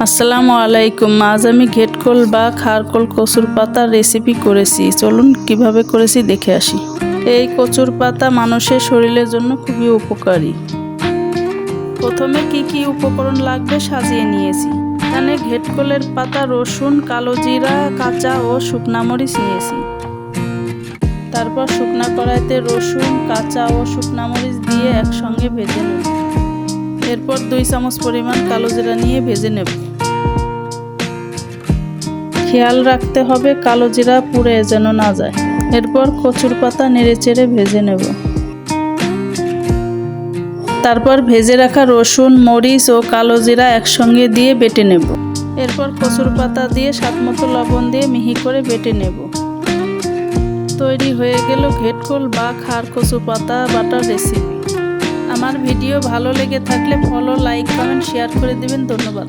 আসসালামু আলাইকুম। আজ আমি ঘেটকোল বা খারকোল কচুর পাতার রেসিপি করেছি। চলুন কিভাবে করেছি দেখে আসি। এই কচুর পাতা মানুষের শরীরের জন্য খুবই উপকারী। প্রথমে কি কি উপকরণ লাগবে সাজিয়ে নিয়েছি। এখানে ঘেটকোলের পাতা, রসুন, কালো জিরা, কাঁচা ও শুকনা মরিচ নিয়েছি। তারপর শুকনা কড়াইতে রসুন, কাঁচা ও শুকনা মরিচ দিয়ে একসঙ্গে ভেজে নেব। এরপর 2 চামচ পরিমাণ কালো জিরা নিয়ে ভেজে নেব। খেয়াল রাখতে হবে কালো জিরা পুড়ে যেন না যায়। এরপর কচুর পাতা নেড়েচেড়ে ভেজে নেব। তারপর ভেজে রাখা রসুন, মরিচ ও কালো জিরা একসঙ্গে দিয়ে বেটে নেব। এরপর কচুর পাতা দিয়ে স্বাদমতো লবণ দিয়ে মিহি করে বেটে নেব। তৈরি হয়ে গেল ঘেটকোল বা খার কচু পাতা বাটার রেসিপি। আমার ভিডিও ভালো লেগে থাকলে ফলো, লাইক, কমেন্ট, শেয়ার করে দিবেন। ধন্যবাদ।